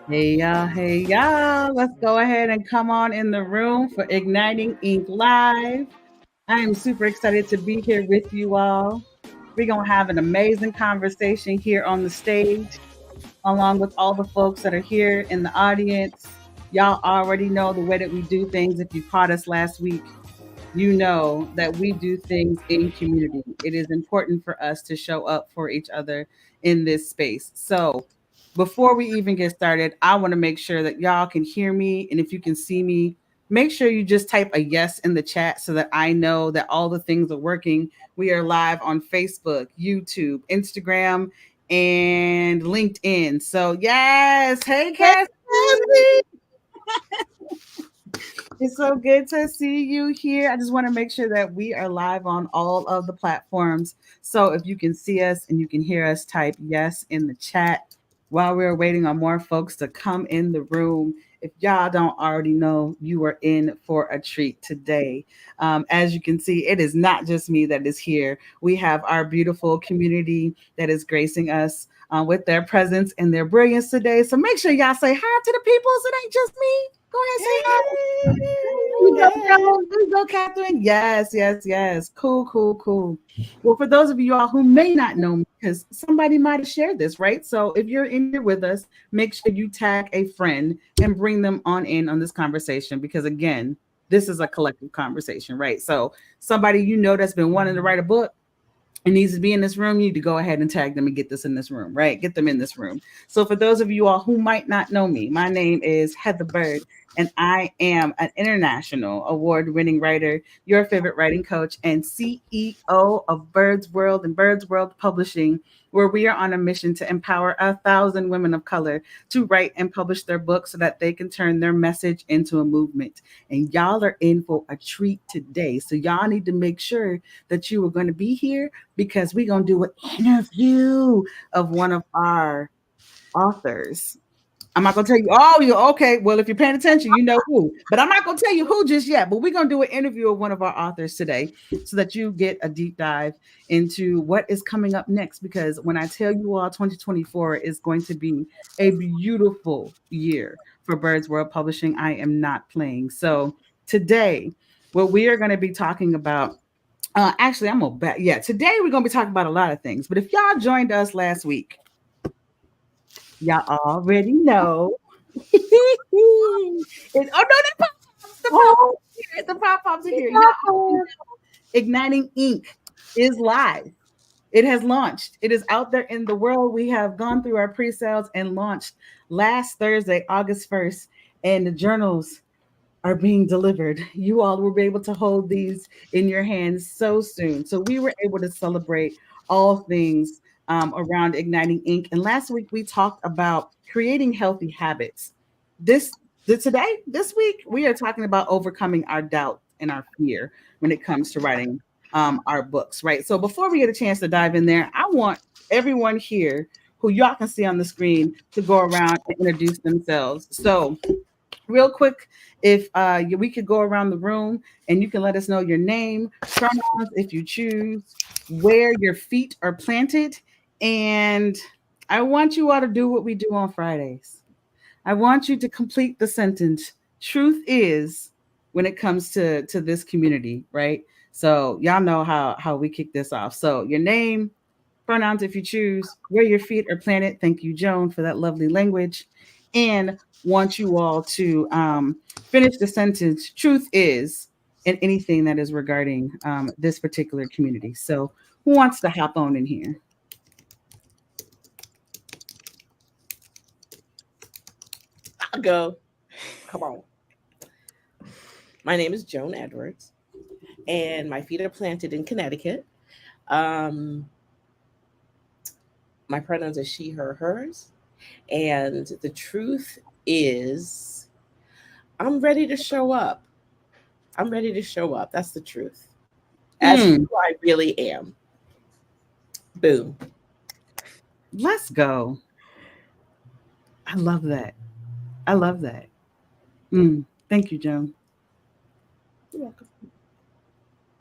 Hey y'all, let's go ahead and come on in the room for Igniting Ink Live. I am super excited to be here with you all. We're going to have an amazing conversation here on the stage, along with all the folks that are here in the audience. Y'all already know the way that we do things. If you caught us last week, you know that we do things in community. It is important for us to show up for each other in this space. So, before we even get started, I want to make sure that y'all can hear me. And if you can see me, make sure you just type a yes in the chat so that I know that all the things are working. We are live on Facebook, YouTube, Instagram, and LinkedIn. So, yes. Hey, Cassie. It's so good to see you here. I just want to make sure that we are live on all of the platforms. So if you can see us and you can hear us, type yes in the chat while we're waiting on more folks to come in the room. If y'all don't already know, you are in for a treat today. As you can see, it is not just me that is here. We have our beautiful community that is gracing us with their presence and their brilliance today. So make sure y'all say hi to the people. So it ain't just me. Go ahead, say hi. There you go, Catherine. Yes. Cool. Well, for those of you all who may not know me, because somebody might have shared this, right? So if you're in here with us, make sure you tag a friend and bring them on in on this conversation, because again, this is a collective conversation, right? So somebody you know that's been wanting to write a book and needs to be in this room, you need to go ahead and tag them and get this in this room, right? Get them in this room. So for those of you all who might not know me, my name is Heather Bird, and I am an international award-winning writer, your favorite writing coach, and CEO of Bird's World and Bird's World Publishing, where we are on a mission to empower 1,000 women of color to write and publish their books so that they can turn their message into a movement. And y'all are in for a treat today. So y'all need to make sure that you are going to be here, because we're going to do an interview of one of our authors. I'm not going to tell you, oh, you okay. Well, if you're paying attention, you know who. But I'm not going to tell you who just yet. But we're going to do an interview of one of our authors today so that you get a deep dive into what is coming up next. Because when I tell you all, 2024 is going to be a beautiful year for Birds World Publishing. I am not playing. So today, what we are going to be talking about, actually, I'm gonna back. Yeah, today we're gonna be talking about a lot of things. But if y'all joined us last week, y'all already know. Oh no, the pop pops are here. Y'all already know. Igniting Ink is live. It has launched. It is out there in the world. We have gone through our pre-sales and launched last Thursday, August 1st, and the journals are being delivered. You all will be able to hold these in your hands so soon. So we were able to celebrate all things around Igniting Ink. And last week we talked about creating healthy habits. This week, we are talking about overcoming our doubt and our fear when it comes to writing our books, right? So before we get a chance to dive in there, I want everyone here who y'all can see on the screen to go around and introduce themselves. So real quick, if we could go around the room and you can let us know your name, pronouns if you choose, where your feet are planted, and I want you all to do what we do on Fridays. I want you to complete the sentence. Truth is, when it comes to this community, right? So y'all know how we kick this off. So your name, pronouns if you choose, where your feet are planted. Thank you, Joan, for that lovely language. And want you all to finish the sentence. Truth is, and anything that is regarding this particular community. So who wants to hop on in here? I'll go. Come on. My name is Joan Edwards, and my feet are planted in Connecticut. Um, my pronouns are she, her, hers. And the truth is, I'm ready to show up. I'm ready to show up. That's the truth. As Mm, who I really am. Boom. let's go. I love that. I love that. Thank you, Joan. You're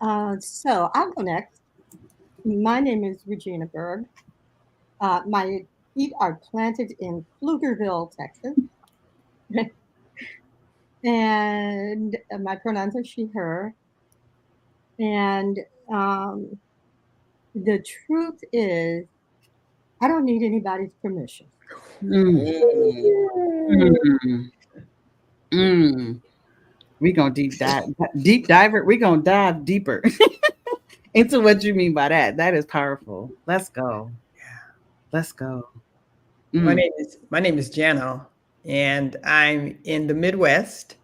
welcome. So I'll go next. My name is Regina Berg. My feet are planted in Pflugerville, Texas, and my pronouns are she, her. And um, the truth is, I don't need anybody's permission. Mm, Mm. mm, mm. We gonna deep dive it. We gonna dive deeper into what you mean by that. That is powerful. Let's go. Let's go. My Mm, name is Jano, and I'm in the Midwest.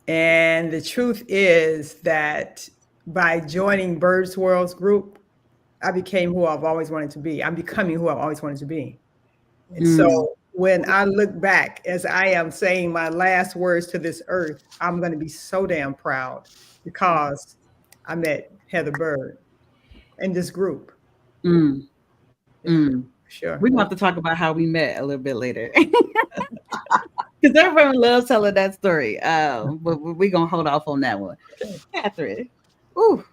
And the truth is that by joining Birds World's group, I became who I've always wanted to be. I'm becoming who I've always wanted to be. And so mm, when I look back as I am saying my last words to this earth, I'm going to be so damn proud because I met Heather Bird in this group. mm, Yeah, mm. sure. We're gonna have to talk about how we met a little bit later. Because everyone loves telling that story. But we're gonna hold off on that one. Okay. Catherine. Ooh.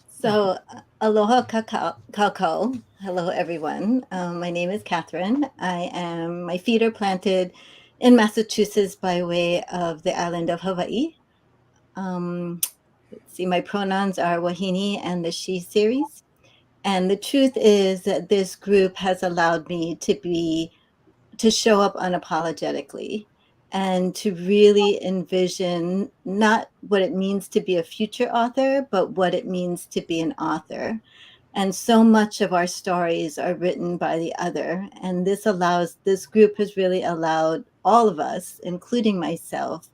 So, aloha kakao. Hello, everyone. My name is Catherine. My feet are planted in Massachusetts by way of the island of Hawaii. Um, let's see, my pronouns are Wahine and the she series. And the truth is that this group has allowed me to show up unapologetically and to really envision not what it means to be a future author, but what it means to be an author. And so much of our stories are written by the other. And this group has really allowed all of us, including myself,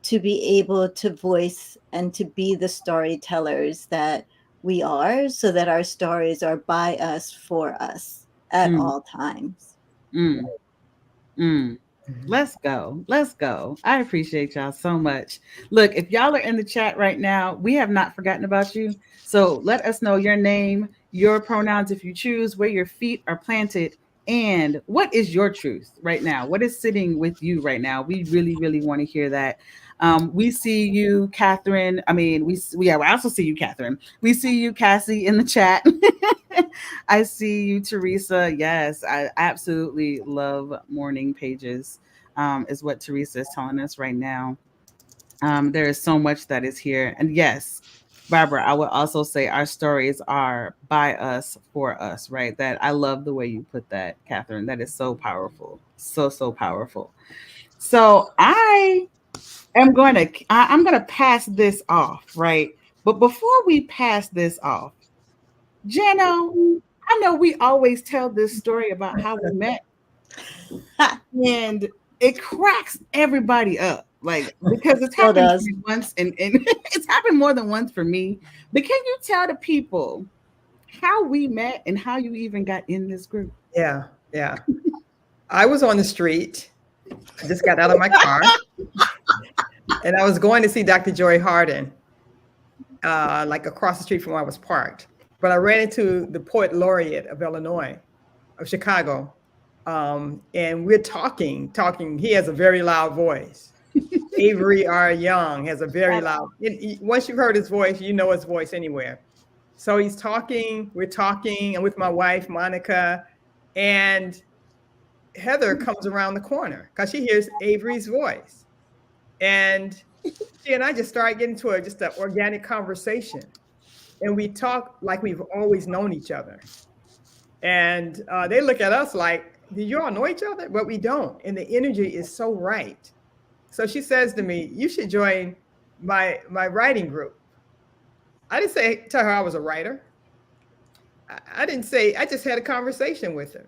to be able to voice and to be the storytellers that we are, so that our stories are by us for us at Mm, all times. mm, mm. Mhm. Let's go. Let's go. I appreciate y'all so much. Look, if y'all are in the chat right now, we have not forgotten about you. So let us know your name, your pronouns if you choose, where your feet are planted, and what is your truth right now? What is sitting with you right now? We really, really want to hear that. We see you, Catherine. I mean, we I also see you, Catherine. We see you, Cassie, in the chat. I see you, Teresa. Yes, I absolutely love morning pages, is what Teresa is telling us right now. There is so much that is here. And yes, Barbara, I would also say our stories are by us, for us, right? That I love the way you put that, Catherine. That is so powerful. So, so powerful. So I'm going to pass this off, right? But before we pass this off, Jano, I know we always tell this story about how we met, and it cracks everybody up. Like, because it's Still happened does. once, and it's happened more than once for me. But can you tell the people how we met and how you even got in this group? Yeah, yeah. I was on the street. I just got out of my car and I was going to see Dr. Joy Harden, like across the street from where I was parked. But I ran into the poet laureate of Illinois, of Chicago. And we're talking. He has a very loud voice. Avery R. Young has a very loud, once you've heard his voice, you know his voice anywhere. So he's talking, we're talking, and with my wife, Monica, and Heather comes around the corner because she hears Avery's voice. And she and I just started getting to just an organic conversation. And we talk like we've always known each other. And they look at us like, do you all know each other? But we don't. And the energy is so right. So she says to me, you should join my writing group. I didn't say tell her I was a writer. I didn't say, I just had a conversation with her.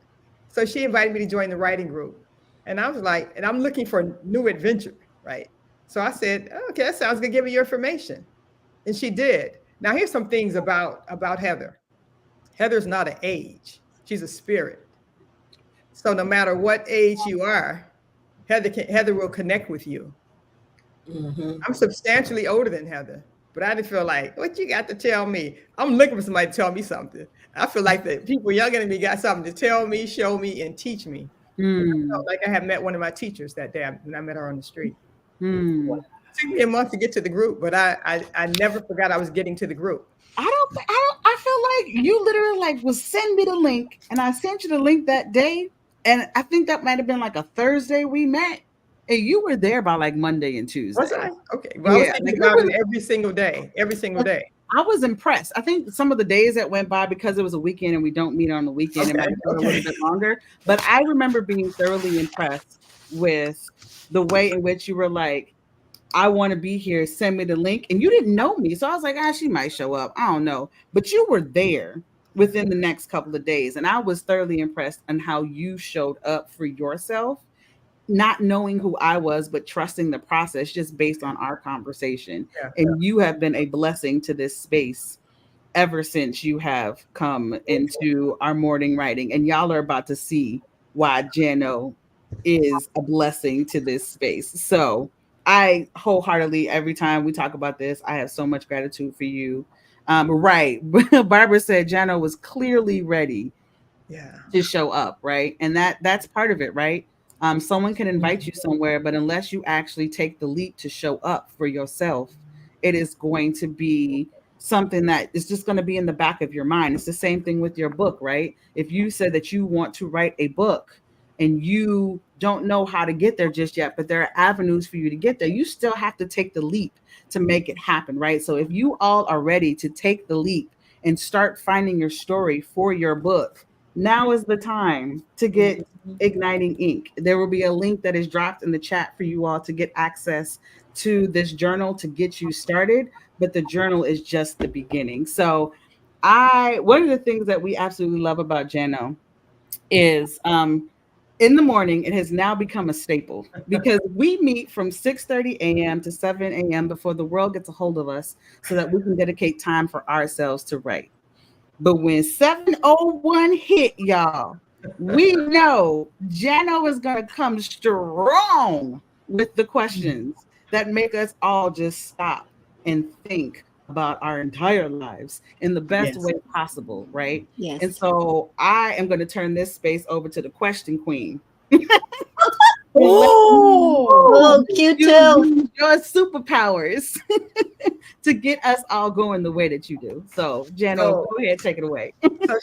So she invited me to join the writing group. And I was like, and I'm looking for new adventure, right? So I said, oh, okay, that sounds good. Give me your information. And she did. Now here's some things about Heather. Heather's not an age. She's a spirit. So no matter what age you are, Heather will connect with you. Mm-hmm. I'm substantially older than Heather, but I didn't feel like, what you got to tell me? I'm looking for somebody to tell me something. I feel like the people younger than me got something to tell me, show me, and teach me. And I Hmm. felt like I had met one of my teachers that day when I met her on the street. Hmm. It took me a month to get to the group, but I never forgot I was getting to the group. I feel like you literally like was send me the link, and I sent you the link that day, and I think that might have been like a Thursday we met, and you were there by like Monday and Was Tuesday. I? Okay. Well, I was Yeah, thinking like about it every single day, every single day. I was impressed. I think some of the days that went by because it was a weekend and we don't meet on the weekend, it Okay. might have been a Okay. little bit longer. But I remember being thoroughly impressed with the way in which you were like, I want to be here. Send me the link. And you didn't know me. So I was like, she might show up. I don't know. But you were there within the next couple of days. And I was thoroughly impressed on how you showed up for yourself, not knowing who I was, but trusting the process just based on our conversation. Yeah. And you have been a blessing to this space ever since you have come into our morning writing. And y'all are about to see why Jano is a blessing to this space. So I wholeheartedly, every time we talk about this, I have so much gratitude for you. Right. Barbara said Jano was clearly ready Yeah. to show up, right? And that's part of it, right? Someone can invite you somewhere, but unless you actually take the leap to show up for yourself, it is going to be something that is just going to be in the back of your mind. It's the same thing with your book, right? If you said that you want to write a book and you don't know how to get there just yet, but there are avenues for you to get there, you still have to take the leap to make it happen, right? So if you all are ready to take the leap and start finding your story for your book, now is the time to get Igniting Ink. There will be a link that is dropped in the chat for you all to get access to this journal to get you started, but the journal is just the beginning. So one of the things that we absolutely love about Jano is in the morning it has now become a staple because we meet from 6:30 a.m. to 7 a.m. before the world gets a hold of us so that we can dedicate time for ourselves to write. But when 701 hit, y'all, we know Jano is going to come strong with the questions that make us all just stop and think about our entire lives in the best Yes. way possible, right? And Yes. so I am going to turn this space over to the question queen. Oh, Oh, cute You too. use your superpowers to get us all going the way that you do. So, Jano, So, go ahead, take it away. so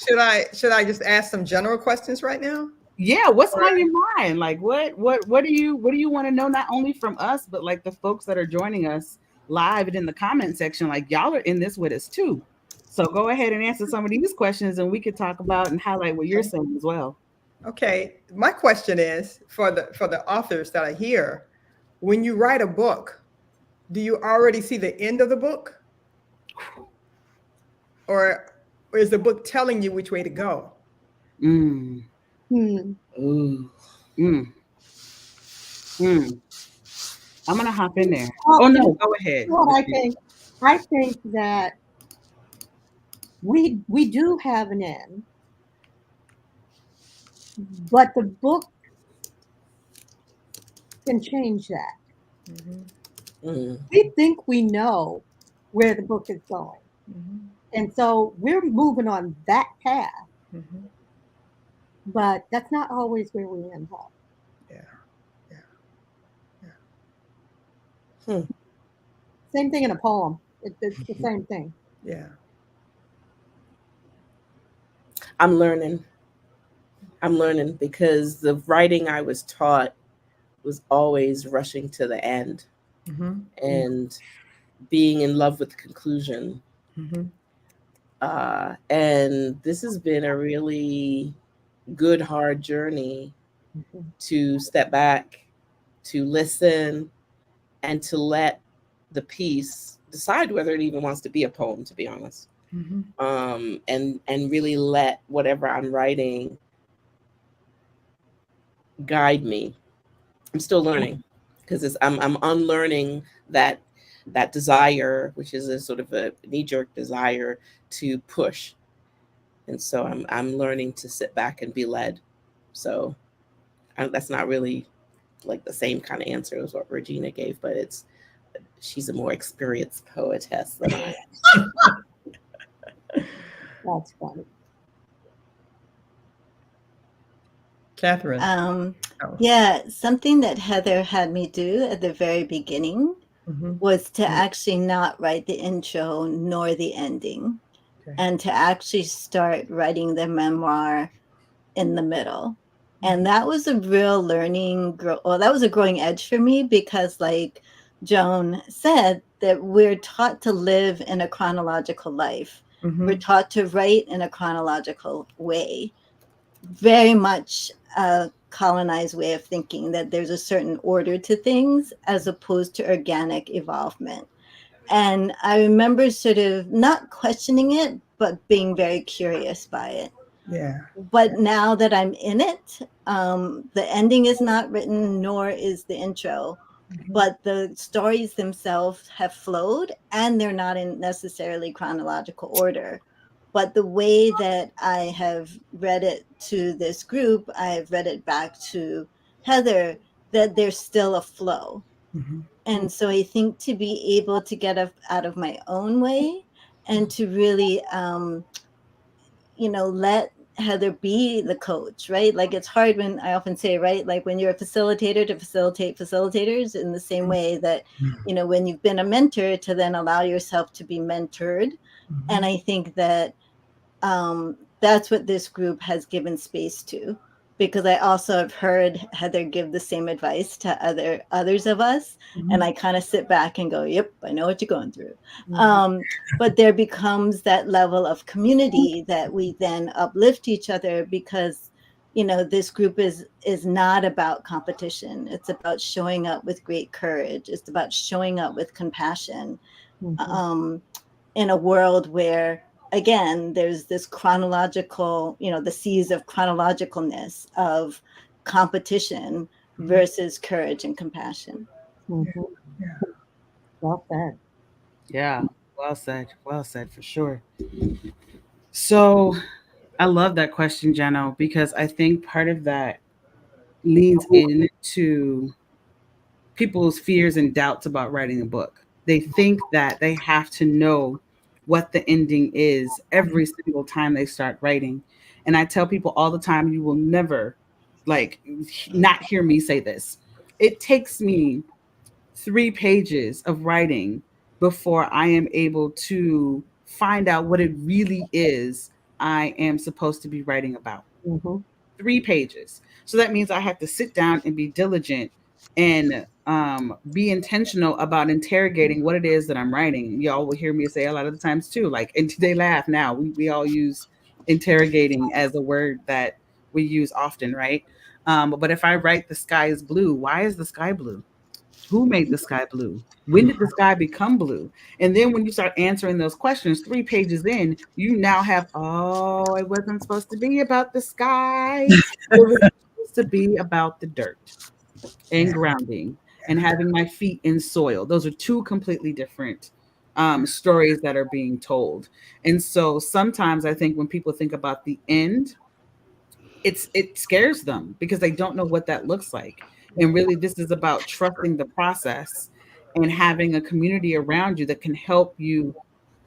should I just ask some general questions right now? Yeah, what's Or on your mind? Like what do you want to know not only from us, but like the folks that are joining us live and in the comment section? Like y'all are in this with us too. So go ahead and answer some of these questions and we could talk about and highlight what you're saying as well. okay, my question is for the authors that are here, when you write a book, do you already see the end of the book, or is the book telling you which way to go? Mm. Hmm. Ooh. Mm. Mm. I'm gonna hop in there. Well, Oh you no, know go ahead. what I think? I think that we do have an end, but the book can change that. Mhm, mm, We think we know where the book is going. mhm, And so we're moving on that path, mhm. but that's not always where we end up. Yeah, yeah, yeah. hmm. Same thing in a poem. It's the same thing. Yeah. I'm learning. I'm learning because the writing I was taught was always rushing to the end Mhm, and being in love with the conclusion. mhm, And this has been a really good, hard journey mhm, to step back, to listen, and to let the piece decide whether it even wants to be a poem, to be honest. mhm. And really let whatever I'm writing guide me. I'm still learning because I'm unlearning that desire, which is a sort of a knee jerk desire to push. And so I'm learning to sit back and be led. So that's not really like the same kind of answer as what Regina gave, but she's a more experienced poetess than I That's funny. Catherine. Oh. Yeah, something that Heather had me do at the very beginning Mhm. was to actually not write the intro nor the ending, Okay. and to actually start writing the memoir in the middle. And that was a real that was a growing edge for me, because like Joan said, that we're taught to live in a chronological life. We're Mhm. taught to write in a chronological way, very much a colonized way of thinking, that there's a certain order to things as opposed to organic evolvement. And I remember sort of not questioning it, but being very curious by it. Yeah. But now that I'm in it, the ending is not written, nor is the intro, but the stories themselves have flowed, and they're not in necessarily chronological order. But the way that I have read it to this group, I've read it back to Heather, that there's still a flow. Mhm. And so I think to be able to get out of my own way and to really, let Heather be the coach, right? Like, it's hard when I often say, right, like when you're a facilitator, to facilitate facilitators, in the same way that, when you've been a mentor, to then allow yourself to be mentored. And I think that that's what this group has given space to, because I also have heard Heather give the same advice to others of us, and I kind of sit back and go, "Yep, I know what you're going through." But there becomes that level of community that we then uplift each other, because this group is not about competition. It's about showing up with great courage. It's about showing up with compassion. In a world where, again, there's this chronological, the seas of chronologicalness of competition versus courage and compassion. Mhm. Yeah. Well said. Yeah, well said for sure. So I love that question, Jeno, because I think part of that leans into people's fears and doubts about writing a book. They think that they have to know what the ending is every single time they start writing. And I tell people all the time, you will never like not hear me say this. It takes me 3 pages of writing before I am able to find out what it really is I am supposed to be writing about. Mhm. 3 pages. So that means I have to sit down and be diligent and be intentional about interrogating what it is that I'm writing. Y'all will hear me say a lot of the times too, like, and they laugh now. We all use interrogating as a word that we use often, right? But if I write the sky is blue, why is the sky blue? Who made the sky blue? When did the sky become blue? And then when you start answering those questions, 3 pages in, you now have, oh, it wasn't supposed to be about the sky. It was supposed to be about the dirt and Yeah. grounding and having my feet in soil. Those are two completely different stories that are being told. And so sometimes I think when people think about the end, it scares them because they don't know what that looks like. And really this is about trusting the process and having a community around you that can help you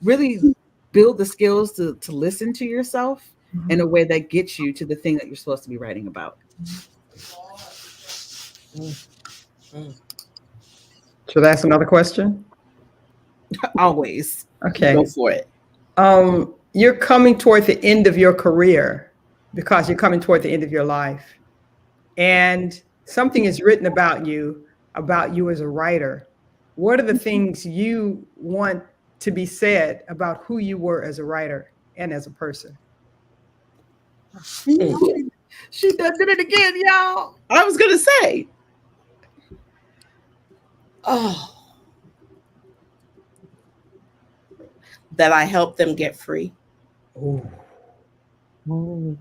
really build the skills to listen to yourself in a way that gets you to the thing that you're supposed to be writing about. Mm, mm. Should I ask another question? Always. Okay. Go for it. You're coming toward the end of your career because you're coming toward the end of your life. And something is written about you as a writer. What are the things you want to be said about who you were as a writer and as a person? Mm. She done did it again, y'all. I was gonna say, oh, that I helped them get free. Oh, Mm.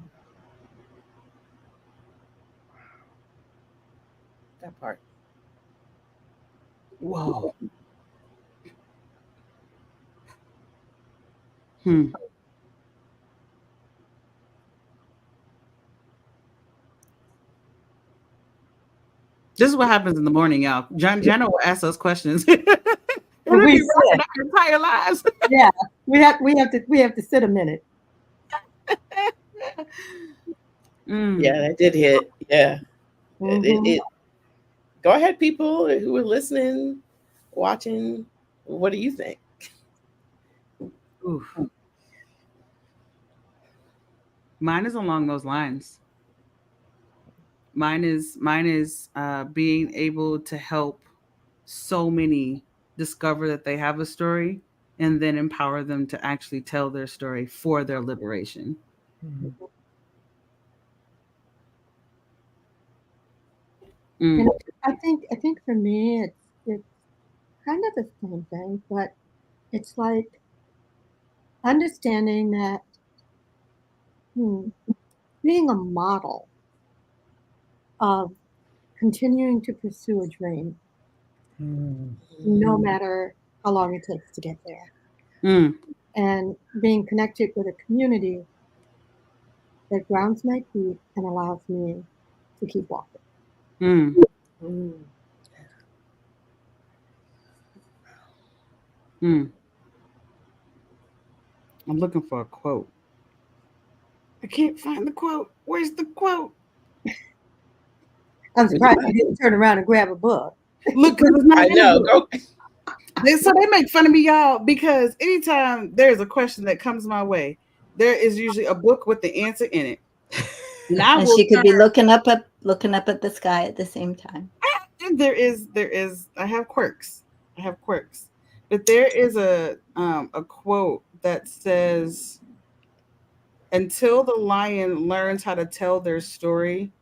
That part. Whoa. Hmm. This is what happens in the morning, y'all. Jana will ask us questions. be sit. rapping our entire lives. Yeah, we have to sit a minute. Yeah, that did hit. Yeah. Mhm. Go ahead, people who are listening, watching. What do you think? Oof. Mine is along those lines. Mine is being able to help so many discover that they have a story and then empower them to actually tell their story for their liberation. Mhm. Mm, And I think for me it's kind of the same thing, but it's like understanding that hmm, being a model of continuing to pursue a dream, Mhm. no matter how long it takes to get there, mm, and being connected with a community that grounds my feet and allows me to keep walking. mm, Mm. mm. I'm looking for a quote. I can't find the quote. Where's the quote? I'm surprised you didn't turn around and grab a book. Look, because it's not I in the know. book. Go. So they make fun of me, y'all, because anytime there's a question that comes my way, there is usually a book with the answer in it. And I And will she could be turn. looking up at the sky at the same time. There is I have quirks. I have quirks. But there is a quote that says until the lion learns how to tell their story,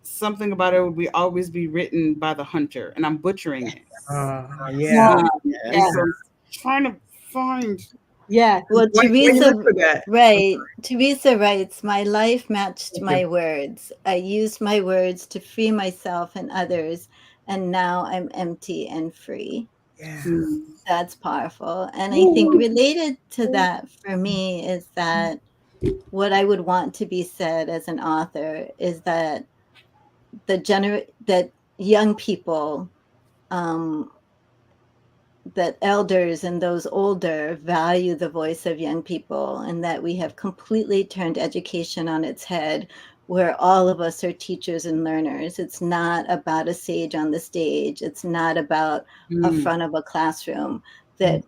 something about it will be always be written by the hunter. And I'm butchering it. Yeah. No, Um, and yeah, so I'm trying to find yes, Well, Where you look for that? right. Teresa writes, my life matched Thank you. my words. I used my words to free myself and others, and now I'm empty and free. Yeah. mm, That's powerful. And I think related to that for me is that what I would want to be said as an author is that that young people, um, that elders and those older value the voice of young people, and that we have completely turned education on its head, where all of us are teachers and learners. It's not about a sage on the stage. It's not about a mm, front of a classroom. That,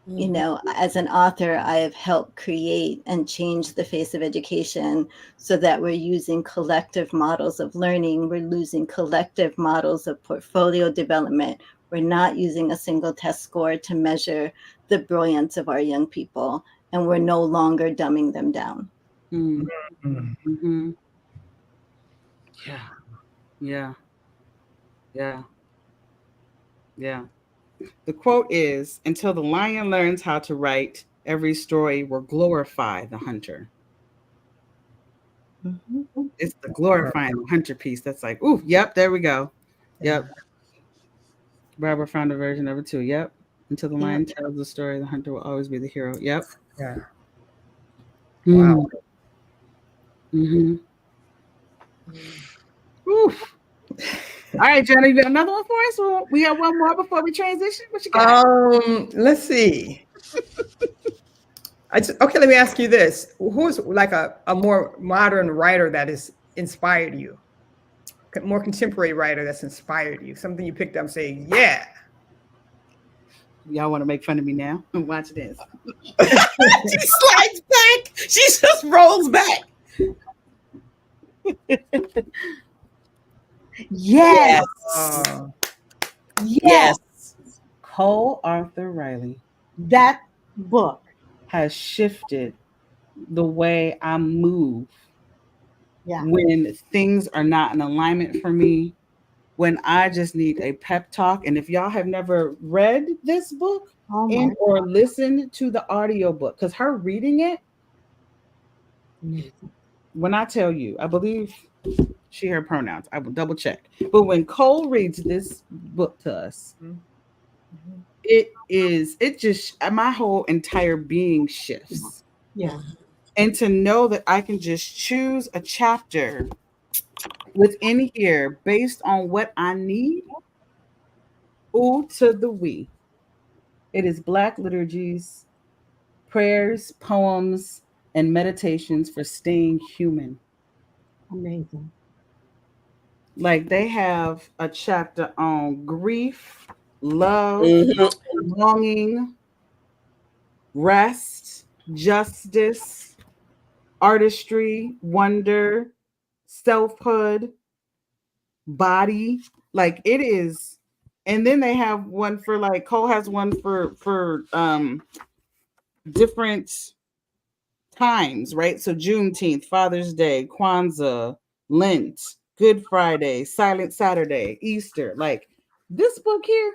you know, as an author, I have helped create and change the face of education so that we're using collective models of learning. We're using collective models of portfolio development. We're not using a single test score to measure the brilliance of our young people, and we're no longer dumbing them down. mm, Mhm. mm-hmm. Yeah, yeah, yeah, yeah. The quote is until the lion learns how to write, every story will glorify the hunter. Mhm. It's the glorifying the hunter piece that's like, ooh, yep, there we go. Yep. Barbara found a version of it too. Yep. Until the Yeah. lion tells the story, the hunter will always be the hero. Yep. Yeah. Mm, Wow. mm-hmm. Oof. All right, Jenna, you got another one for us? Or we have one more before we transition? What you got? Let's see. Okay, let me ask you this. Who's like a more modern writer that has inspired you? More contemporary writer that's inspired you? Something you picked up and say, yeah. Y'all want to make fun of me now? Watch this. She slides back. She just rolls back. yes, Yes. Uh, yes. Yes. Cole Arthur Riley That book. has shifted the way I move Yeah. when things are not in alignment for me, when I just need a pep talk. And if y'all have never read this book Oh my. and or listened to the audio book, because her reading it, when I tell you, I believe she her pronouns. I will double check. But when Cole reads this book to us, mhm. it just my whole entire being shifts. Yeah. And to know that I can just choose a chapter within here based on what I need, ooh to the we. It is Black liturgies, prayers, poems, and meditations for staying human. Amazing. Like they have a chapter on grief, love, Mhm. longing, rest, justice, artistry, wonder, selfhood, body. Like it is. And then they have one for like Cole has one for different times, right? So Juneteenth, Father's Day, Kwanzaa, Lent, Good Friday, Silent Saturday, Easter. Like this book here,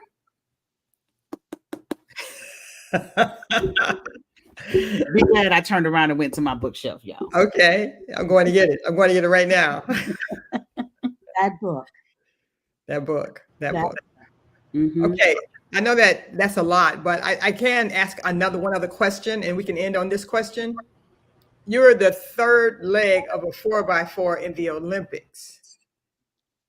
be glad I turned around and went to my bookshelf, y'all. Okay, I'm going to get it. I'm going to get it right now. That book. That book. That That- book. Mhm. Okay, I know that that's a lot, but I can ask one other question, and we can end on this question. You're the third leg of a 4x4 in the Olympics.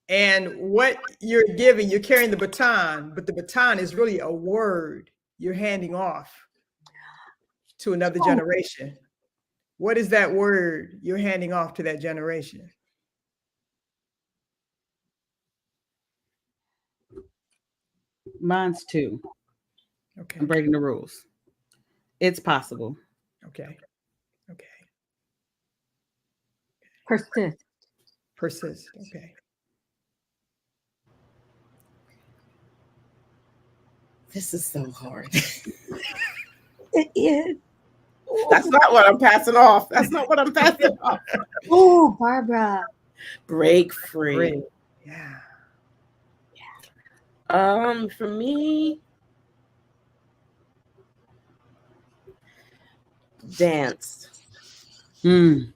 And what you're giving, you're carrying the baton, but the baton is really a word you're handing off to another generation. What is that word you're handing off to that generation? Mine's two. Okay, I'm breaking the rules. It's possible. okay, okay. Persist. Persist. Okay. This is so hard. It is. That's not what I'm passing off. That's not what I'm passing off. Oh, Barbara. Break free. Great. Yeah. For me, dance. Mm.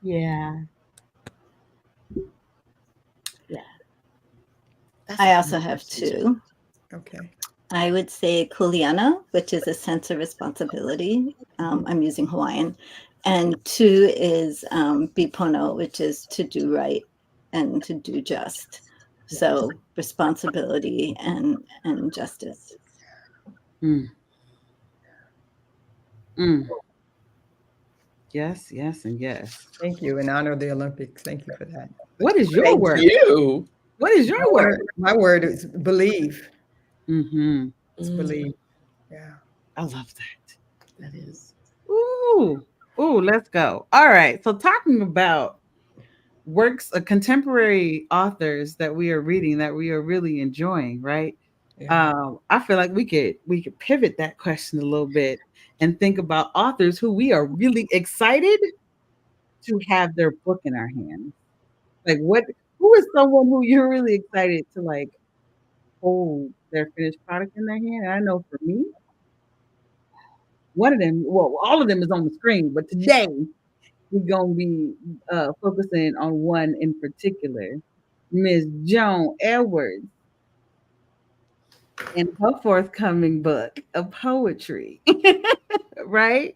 Yeah. That's I a also hard have question. 2. Okay. I would say kuleana, which is a sense of responsibility. I'm using Hawaiian. And 2 is bipono, which is to do right and to do just. So responsibility and justice. Mm. Mm. Yes, yes, and yes. Thank you. In honor of the Olympics. Thank you for that. What is your Thank word? you. What is your word? My word is believe. Mm-hmm. It's believe. Yeah. I love that. That is. Ooh, ooh, let's go. All right. So talking about works of contemporary authors that we are reading that we are really enjoying, right? Yeah. I feel like we could pivot that question a little bit and think about authors who we are really excited to have their book in our hands. Like who is someone who you're really excited to like hold their finished product in their hand? And I know for me, one of them, well, all of them is on the screen, but today we're gonna be focusing on one in particular, Miss Joan Edwards and her forthcoming book of poetry. Right?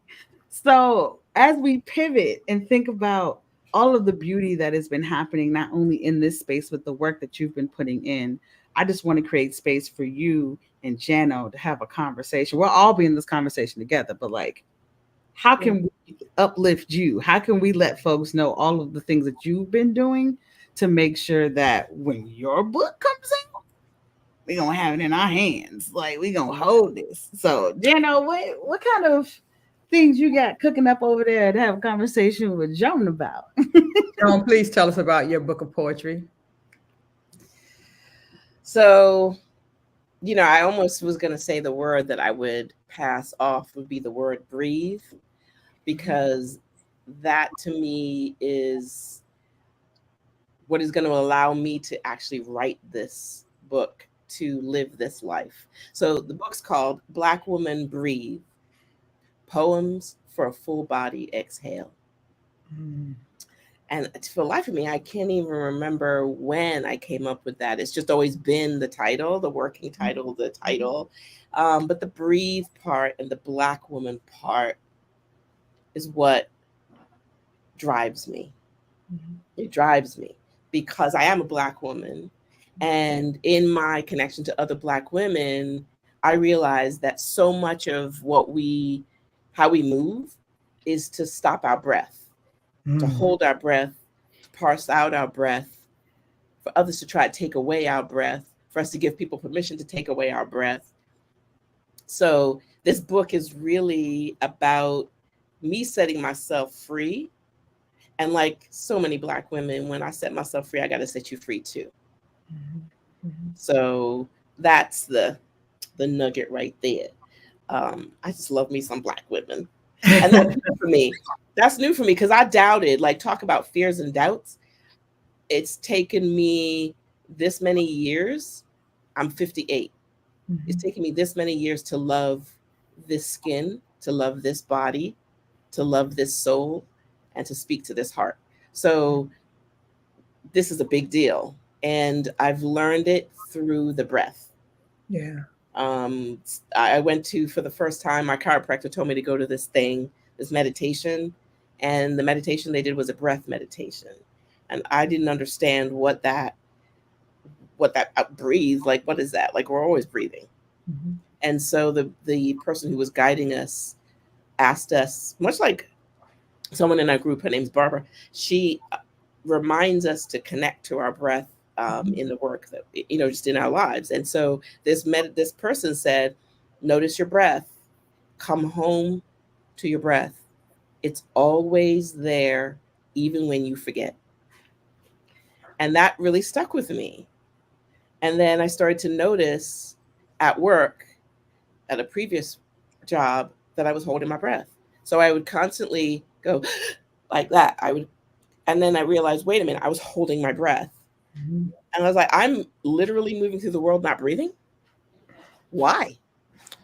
So as we pivot and think about all of the beauty that has been happening, not only in this space, but the work that you've been putting in, I just want to create space for you and Jano to have a conversation. We'll all be in this conversation together, but like, how can we uplift you? How can we let folks know all of the things that you've been doing to make sure that when your book comes out, we're gonna have it in our hands. Like we're gonna hold this. So, Jano, what kind of things you got cooking up over there to have a conversation with Joan about? Joan, please tell us about your book of poetry. So, I almost was going to say the word that I would pass off would be the word breathe, because that to me is what is going to allow me to actually write this book, to live this life. So the book's called Black Woman Breathe, Poems for a Full Body Exhale. Mm. And for the life of me, I can't even remember when I came up with that. It's just always been the title, the working title, the title. But the breathe part and the Black woman part is what drives me. Mhm. It drives me because I am a Black woman. And in my connection to other Black women, I realized that so much of how we move is to stop our breath, to hold our breath, to parse out our breath, for others to try to take away our breath, for us to give people permission to take away our breath. So this book is really about me setting myself free. And like so many Black women, when I set myself free, I got to set you free too. So that's the nugget right there. I just love me some Black women. And that's new for me. That's new for me because I doubted, like, talk about fears and doubts. It's taken me this many years. I'm 58. It's taken me this many years to love this skin, to love this body, to love this soul, and to speak to this heart. So this is a big deal. And I've learned it through the breath. Yeah. I went to, for the first time, my chiropractor told me to go to this meditation. And the meditation they did was a breath meditation. And I didn't understand what that breathe, like, what is that? Like, we're always breathing. And so the person who was guiding us asked us, much like someone in our group, her name's Barbara, she reminds us to connect to our breath in the work that, just in our lives. And so this person said, notice your breath, come home to your breath. It's always there, even when you forget. And that really stuck with me. And then I started to notice at work, at a previous job, that I was holding my breath. So I would constantly go like that. And then I realized, wait a minute, I was holding my breath. And I was like, I'm literally moving through the world not breathing. Why?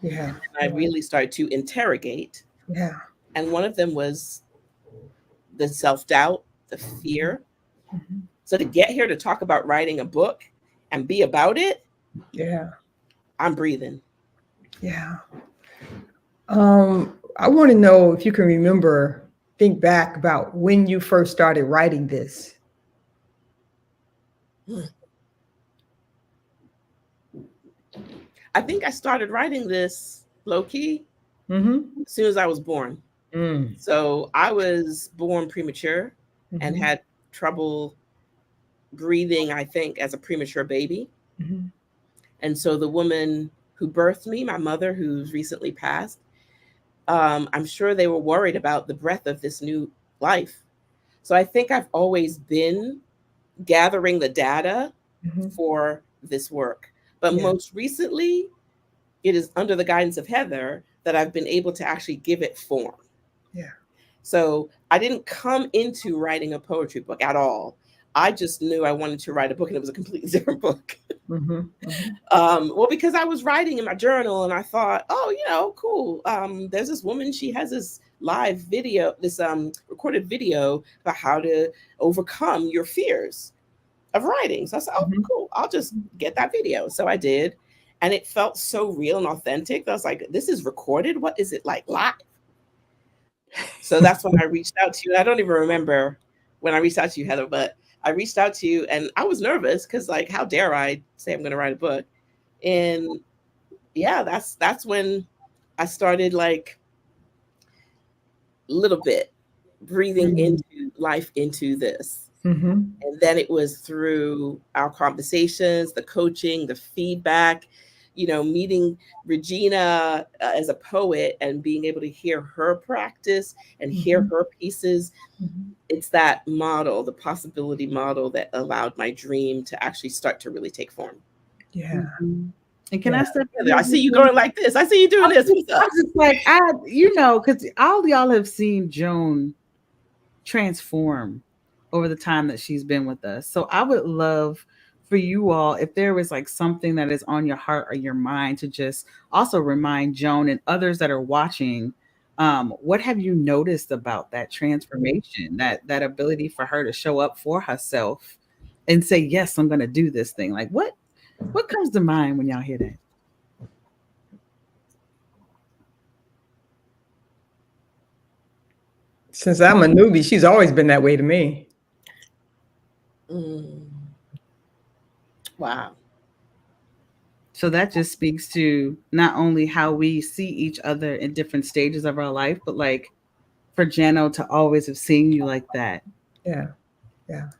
Yeah. And I really started to interrogate. Yeah. And one of them was the self-doubt, the fear. So to get here to talk about writing a book and be about it, yeah, I'm breathing. Yeah. I want to know if you can think back about when you first started writing this. I think I started writing this low key as soon as I was born. So I was born premature and had trouble breathing, I think, as a premature baby. And so the woman who birthed me, my mother, who's recently passed, I'm sure they were worried about the breath of this new life. So I think I've always been gathering the data for this work. But most recently, it is under the guidance of Heather that I've been able to actually give it form. Yeah. So I didn't come into writing a poetry book at all. I just knew I wanted to write a book, and it was a completely different book. Well, because I was writing in my journal and I thought, oh, cool. There's this woman, she has this live video, this recorded video about how to overcome your fears of writing. So I said, oh, cool. I'll just get that video. So I did. And it felt so real and authentic. I was like, this is recorded. What is it like live? So that's when I reached out to you. I don't even remember when I reached out to you, Heather, but I reached out to you and I was nervous because, like, how dare I say I'm going to write a book? And yeah, that's when I started, like, a little bit breathing into life into this. And then it was through our conversations, the coaching, the feedback, meeting Regina as a poet and being able to hear her practice and hear her pieces. It's that model, the possibility model, that allowed my dream to actually start to really take form. Yeah. And can I step in? I see you going like this. I see you doing this. I'm just like, because all y'all have seen Joan transform over the time that she's been with us. So I would love for you all, if there was like something that is on your heart or your mind, to just also remind Joan and others that are watching, what have you noticed about that transformation, that ability for her to show up for herself and say, yes, I'm going to do this thing? Like, what comes to mind when y'all hear that? Since I'm a newbie, she's always been that way to me. Wow. So that just speaks to not only how we see each other in different stages of our life, but like for Jano to always have seen you like that, Yeah. Yeah.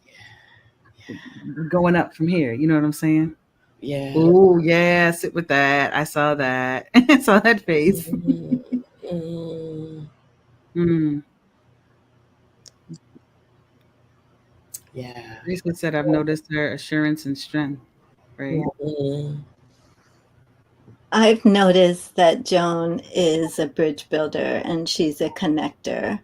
going up from here. You know what I'm saying? Yeah. Oh yeah, sit with that. I saw that. I saw that face. Mm, mm, Mm. yeah. Teresa said, "I've noticed her assurance and strength." Right. Yeah. Mm, I've noticed that Joan is a bridge builder and she's a connector,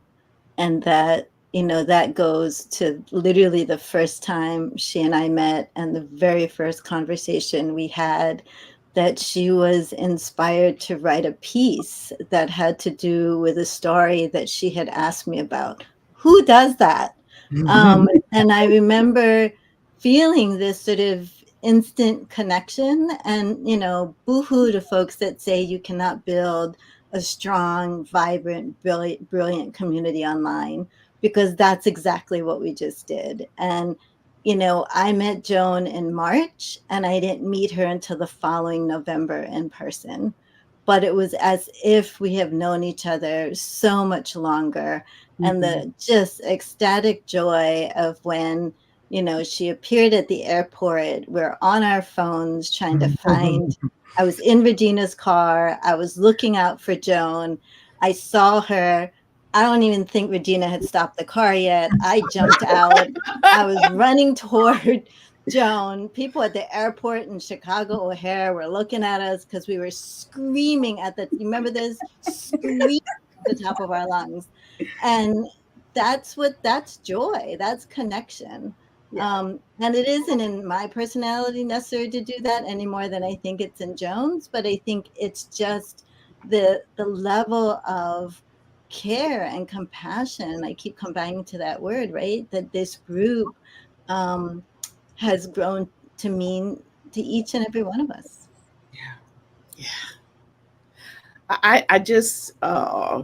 and that, you know, that goes to literally the first time she and I met and the very first conversation we had, that she was inspired to write a piece that had to do with a story that she had asked me about. Who does that? And I remember feeling this sort of instant connection, and, you know, boohoo to folks that say you cannot build a strong, vibrant, brilliant community online, because that's exactly what we just did. And, you know, I met Joan in March and I didn't meet her until the following November in person. But it was as if we have known each other so much longer. And Mhm. the just ecstatic joy of when, you know, she appeared at the airport, we're on our phones trying to find. I was in Regina's car. I was looking out for Joan. I saw her. I don't even think Regina had stopped the car yet. I jumped out. I was running toward Joan. People at the airport in Chicago O'Hare were looking at us because we were screaming at the, you remember this? Screaming at the top of our lungs. And that's joy. That's connection. Yeah. And it isn't in my personality necessarily to do that any more than I think it's in Joan's, but I think it's just the level of care and compassion. I keep combining to that word, right? That this group um, has grown to mean to each and every one of us. yeah. I just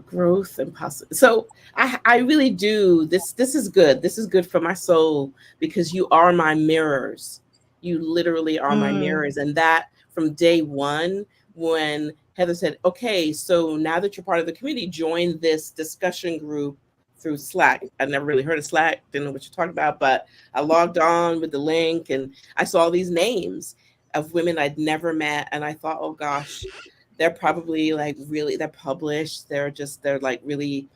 growth and possibility. So I really do this. This is good. This is good for my soul because you are my mirrors. You literally are my Mm. mirrors, and that from day one when Heather said, "Okay, so now that you're part of the community, join this discussion group through Slack." I never really heard of Slack. Didn't know what you're talking about, but I logged on with the link and I saw these names of women I'd never met, and I thought, "Oh gosh." They're probably like really, they're published, they're like really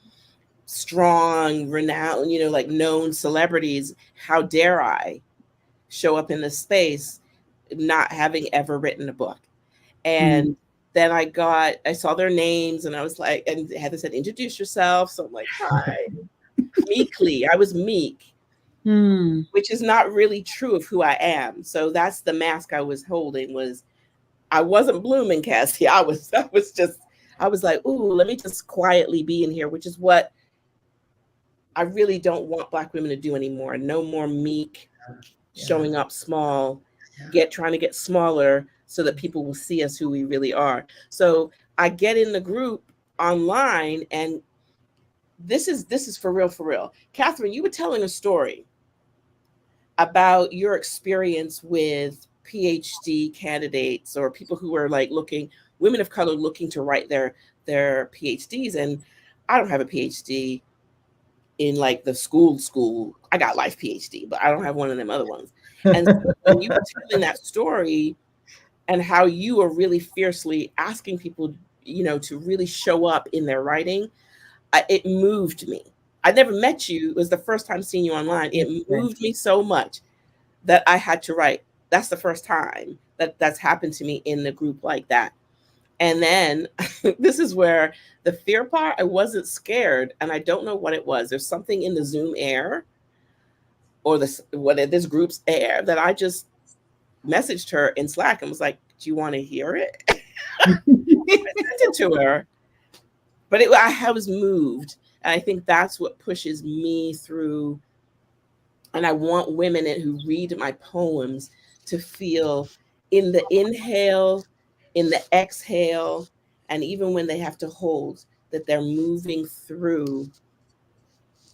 strong, renowned, you know, like known celebrities. How dare I show up in this space not having ever written a book? Mm. And then I saw their names and I was like, and Heather said, introduce yourself. So I'm like, hi, meekly. I was meek, Mm. which is not really true of who I am. So that's the mask I was holding. Was I wasn't blooming, Cassie. I was like, ooh, let me just quietly be in here, which is what I really don't want Black women to do anymore. No more meek, Yeah. showing up small, trying to get smaller so that people will see us who we really are. So I get in the group online, and this is for real, for real. Catherine, you were telling a story about your experience with PhD candidates or people who are like women of color looking to write their PhDs. And I don't have a PhD in like the school. I got life PhD, but I don't have one of them other ones. And so when you were telling that story and how you are really fiercely asking people, you know, to really show up in their writing, it moved me. I never met you. It was the first time seeing you online. It moved me so much that I had to write. That's the first time that's happened to me in the group like that. And then this is where the fear part, I wasn't scared and I don't know what it was. There's something in the Zoom air or this group's air that I just messaged her in Slack and was like, do you want to hear it? I sent it to her, but I was moved. And I think that's what pushes me through. And I want women who read my poems to feel in the inhale, in the exhale, and even when they have to hold, that they're moving through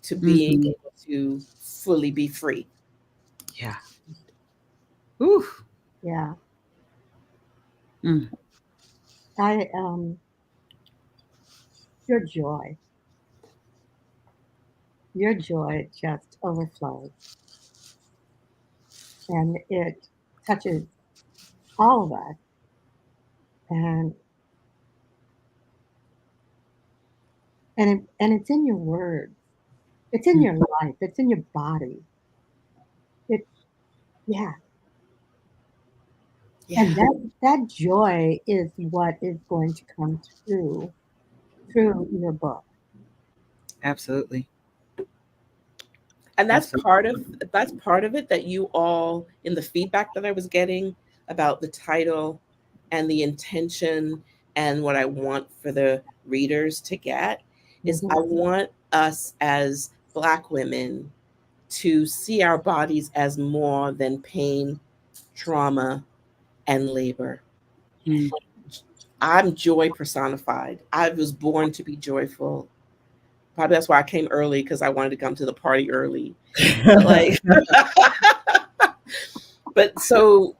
to being Mhm. able to fully be free. Yeah. Ooh. Yeah. Mm. I your joy, your joy just overflows, and it touches all of us, and it's in your words, it's in your life, it's in your body. It's yeah, Yeah. and that joy is what is going to come through your book. Absolutely. And Absolutely. that's part of it, that you all, in the feedback that I was getting about the title and the intention and what I want for the readers to get, is I Mhm. want us as Black women to see our bodies as more than pain, trauma, and labor. Mm. I'm joy personified. I was born to be joyful. Probably that's why I came early, because I wanted to come to the party early. But like, but so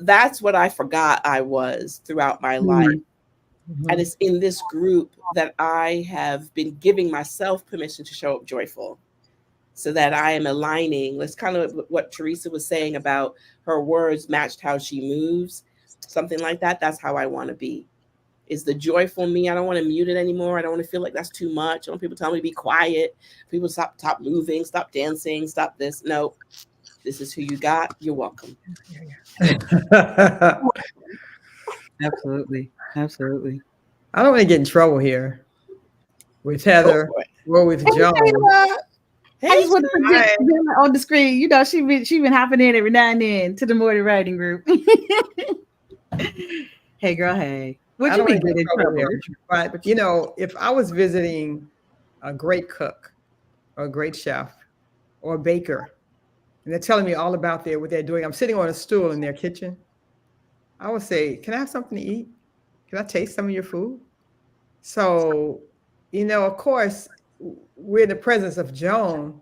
that's what I forgot I was throughout my life. Mm. And Mhm. it's in this group that I have been giving myself permission to show up joyful, so that I am aligning. That's kind of what Teresa was saying about her words matched how she moves, something like that. That's how I want to be. Is the joyful me. I don't want to mute it anymore. I don't want to feel like that's too much. I don't want people telling me to be quiet. People stop moving, stop dancing, stop this. No, this is who you got. You're welcome. Absolutely. Absolutely. I don't want to get in trouble here with Go Heather for it. or with Hey, Joan. Taylor. Hey, I just want to put Teresa. I, Jenna on the screen. You know, she been hopping in every now and then to the morning writing group. Hey, girl. Hey, would I you don't be want to get good in in trouble trouble? here. But, you know, if I was visiting a great cook or a great chef or a baker, and they're telling me all about what they're doing, I'm sitting on a stool in their kitchen, I would say, can I have something to eat? Can I taste some of your food? So, of course, we're in the presence of Joan,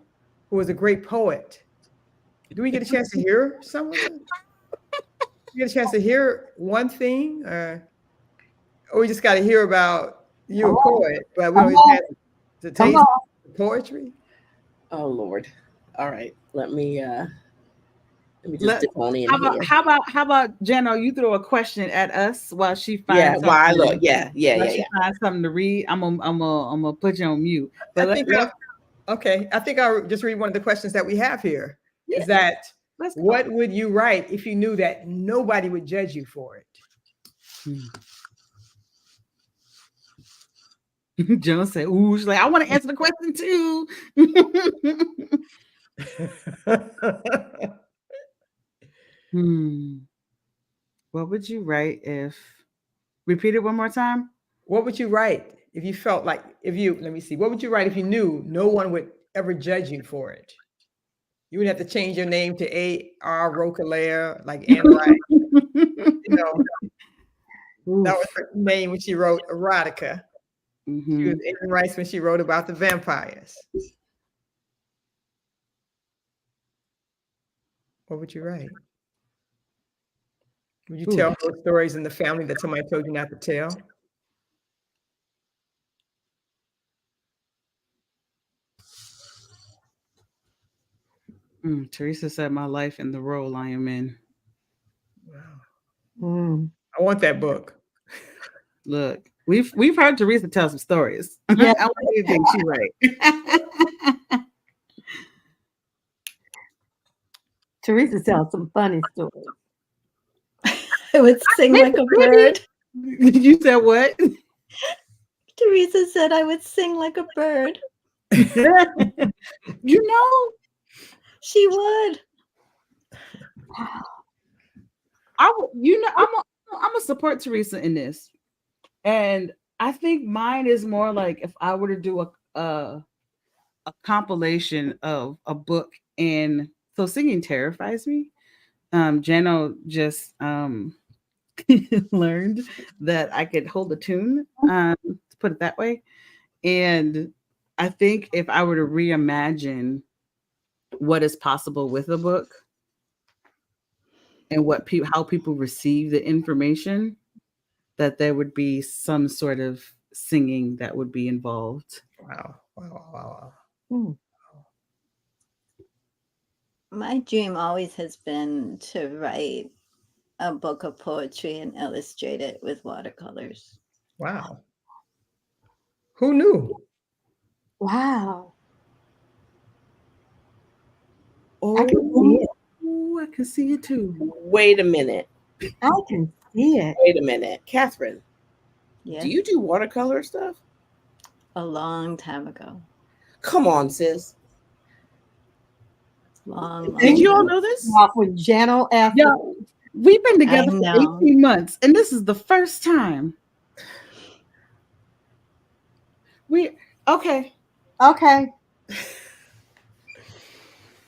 who is a great poet. Do we get a chance to hear some of it? We get a chance to hear one thing, or we just got to hear about you, Come a on, poet, but we come don't get a on, chance to come taste on. the poetry? Oh Lord. All right. Let me just Let, dip on in here. how about Jenna? You throw a question at us while she Yeah. finds Why I look. something. Yeah. Yeah. While Yeah. she Yeah. finds something to read, I'm gonna put you on mute. I But think let's okay. I think I'll just read one of the questions that we have here. Yeah. Is that let's go. what would you write if you knew that nobody would judge you for it? Joan said, "Ooh, she's like, I want to answer the question too." Hmm. What would you write if? Repeat it one more time. What would you write if you felt like let me see, what would you write if you knew no one would ever judge you for it? You would have to change your name to A.R. Roquelaire, like Anne Rice. You know, that was Oof. her name when she wrote erotica. She was Hmm. Anne Rice when she wrote about the vampires. What would you write? Would you Ooh. tell those stories in the family that somebody told you not to tell? Teresa said, "My life and the role I am in." Wow. Mm. I want that book. Look, we've heard Teresa tell some stories. I Yeah, want you to think she right. Teresa tells some funny stories. I would sing like a bird. You said what? Teresa said I would sing like a bird. You know, She would. I'm a support Teresa in this, and I think mine is more like if I were to do a compilation of a book, and so singing terrifies me. Jano just learned that I could hold a tune, to put it that way, and I think if I were to reimagine what is possible with a book and how people receive the information, that there would be some sort of singing that would be involved. Wow. Wow. Wow. Wow. Hmm. My dream always has been to write a book of poetry and illustrate it with watercolors. Wow. Who knew? Wow. Oh, I can see it. I can see it too. Wait a minute. I can see it. Wait a minute. Catherine, Yes, do you do watercolor stuff? a long time ago. Come on, sis. Long Did you all time. know this? Off with Jano after. Yeah. We've been together for know. 18 months, and this is the first time. Okay. Okay.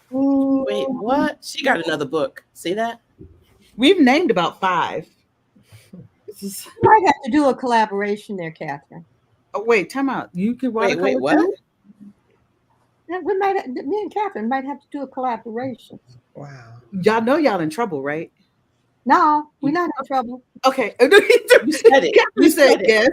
Wait, what? She got another book. See that? We've named about 5. This is, We might have to do a collaboration there, Catherine. oh, wait, time out. You can watercolor Wait, what? too? Yeah, me and Catherine might have to do a collaboration. Wow. Y'all know y'all in trouble, right? No, we're not in trouble. Okay. You said it. You said it. yes.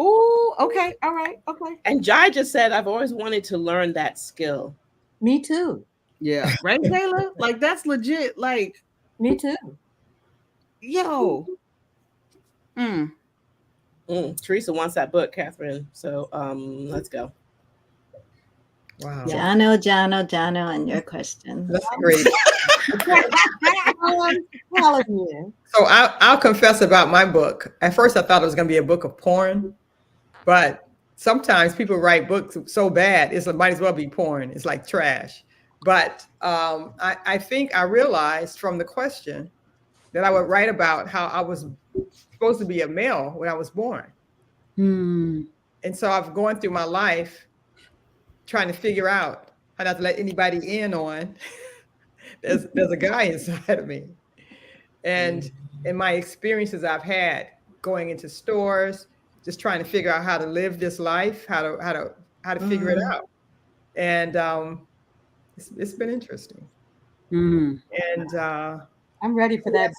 Oh, okay. All right. Okay. And Jai just said, I've always wanted to learn that skill. Me too. Yeah. Right, Taylor? Like, that's legit. Like, Me too. yo. Teresa wants that book, Catherine. So let's go. Wow. Jano, and your question. That's great. I'm telling you. So I'll confess about my book. At first, I thought it was going to be a book of porn, but sometimes people write books so bad, it might as well be porn. It's like trash. But I think I realized from the question that I would write about how I was supposed to be a male when I was born. And so I've gone through my life trying to figure out how not to let anybody in on there's a guy inside of me. And in my experiences I've had going into stores, just trying to figure out how to live this life, how to figure it out. And it's been interesting. And I'm ready for that.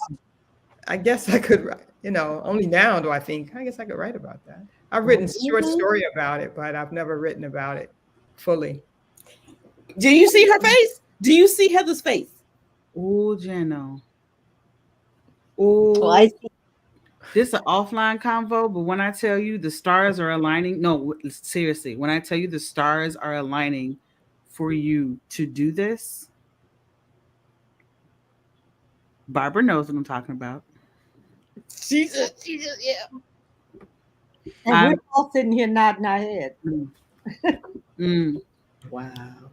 I guess I could, only now do I think, I guess I could write about that. I've written a short story about it, but I've never written about it fully. Do you see her face? Do you see Heather's face? Oh, Jano. Oh, Well, I see. this is an offline convo, but when I tell you the stars are aligning, no, seriously, when I tell you the stars are aligning for you to do this, Barbara knows what I'm talking about. She's yeah. And we're all sitting here nodding our head. Wow.